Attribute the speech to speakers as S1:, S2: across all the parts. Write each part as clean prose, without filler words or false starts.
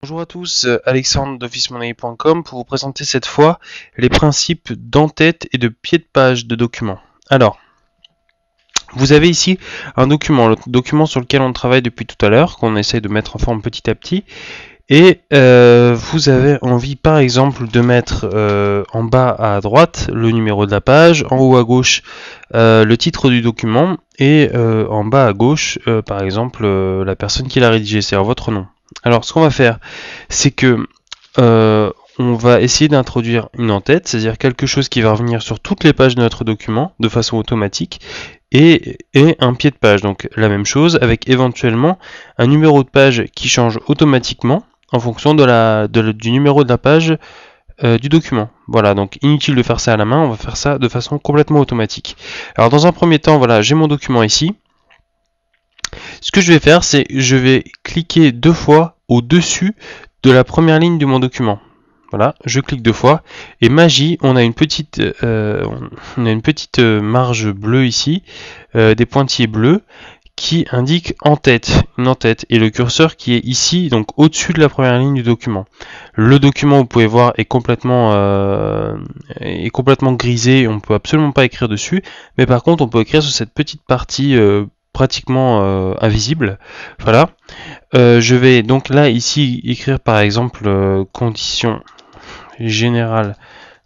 S1: Bonjour à tous, Alexandre d'officemoney.com pour vous présenter cette fois les principes d'en-tête et de pied de page de documents. Alors, vous avez ici un document, le document sur lequel on travaille depuis tout à l'heure, qu'on essaye de mettre en forme petit à petit. Et vous avez envie par exemple de mettre en bas à droite le numéro de la page, en haut à gauche le titre du document et en bas à gauche par exemple la personne qui l'a rédigé, c'est-à-dire votre nom. Alors ce qu'on va faire, c'est que on va essayer d'introduire une en-tête, c'est-à-dire quelque chose qui va revenir sur toutes les pages de notre document de façon automatique, et un pied de page, donc la même chose, avec éventuellement un numéro de page qui change automatiquement en fonction du numéro de la page du document. Voilà, donc inutile de faire ça à la main, on va faire ça de façon complètement automatique. Alors dans un premier temps, voilà, j'ai mon document ici. Ce que je vais faire, c'est je vais cliquer deux fois au-dessus de la première ligne de mon document. Voilà, je clique deux fois et magie, on a une petite marge bleue ici, des pointillés bleus qui indiquent en-tête, une en-tête, et le curseur qui est ici, donc au-dessus de la première ligne du document. Le document, vous pouvez voir, est complètement grisé, on ne peut absolument pas écrire dessus, mais par contre, on peut écrire sur cette petite partie pratiquement invisible. Voilà. Je vais donc là, ici, écrire par exemple conditions générales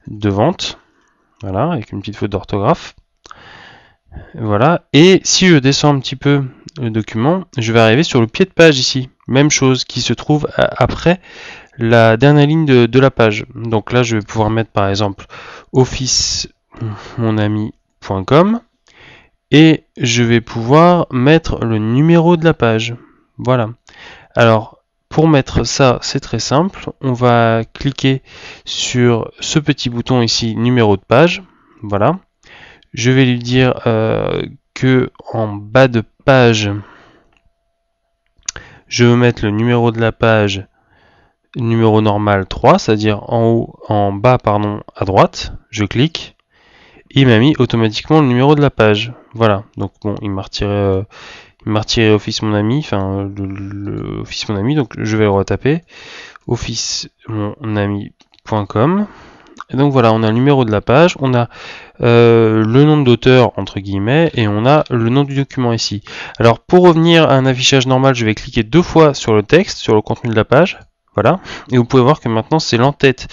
S1: de vente. Voilà, avec une petite faute d'orthographe. Voilà, et si je descends un petit peu le document, je vais arriver sur le pied de page ici. Même chose qui se trouve après la dernière ligne de la page. Donc là, je vais pouvoir mettre par exemple officemonami.com et je vais pouvoir mettre le numéro de la page. Voilà. Alors, pour mettre ça, c'est très simple. On va cliquer sur ce petit bouton ici, numéro de page. Voilà. Je vais lui dire que en bas de page, je veux mettre le numéro de la page, numéro normal 3, c'est-à-dire en bas à droite. Je clique. Il m'a mis automatiquement le numéro de la page. Voilà. Donc bon, il m'a retiré Office Mon Ami, enfin le Office Mon Ami. Donc je vais le retaper. officemonami.com. Et donc voilà, on a le numéro de la page, on a le nom d'auteur entre guillemets et on a le nom du document ici. Alors pour revenir à un affichage normal, je vais cliquer deux fois sur le texte, sur le contenu de la page. Voilà, et vous pouvez voir que maintenant c'est l'en-tête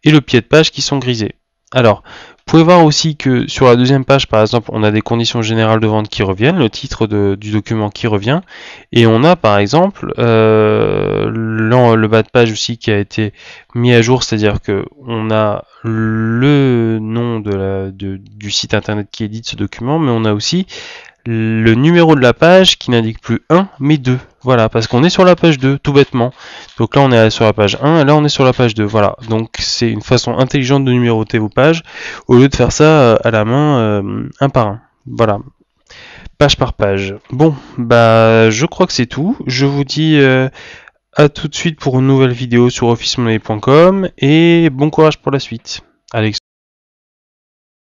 S1: et le pied de page qui sont grisés. Alors, vous pouvez voir aussi que sur la deuxième page, par exemple, on a des conditions générales de vente qui reviennent, le titre du document qui revient, et on a par exemple le bas de page aussi qui a été mis à jour, c'est-à-dire que on a le nom du site internet qui édite ce document, mais on a aussi le numéro de la page qui n'indique plus 1 mais 2. Voilà, parce qu'on est sur la page 2, tout bêtement. Donc là on est sur la page 1 et là on est sur la page 2. Voilà, donc c'est une façon intelligente de numéroter vos pages au lieu de faire ça à la main un par un. Voilà, page par page. Bon, bah je crois que c'est tout. Je vous dis à tout de suite pour une nouvelle vidéo sur officemoney.com et bon courage pour la suite. Alex.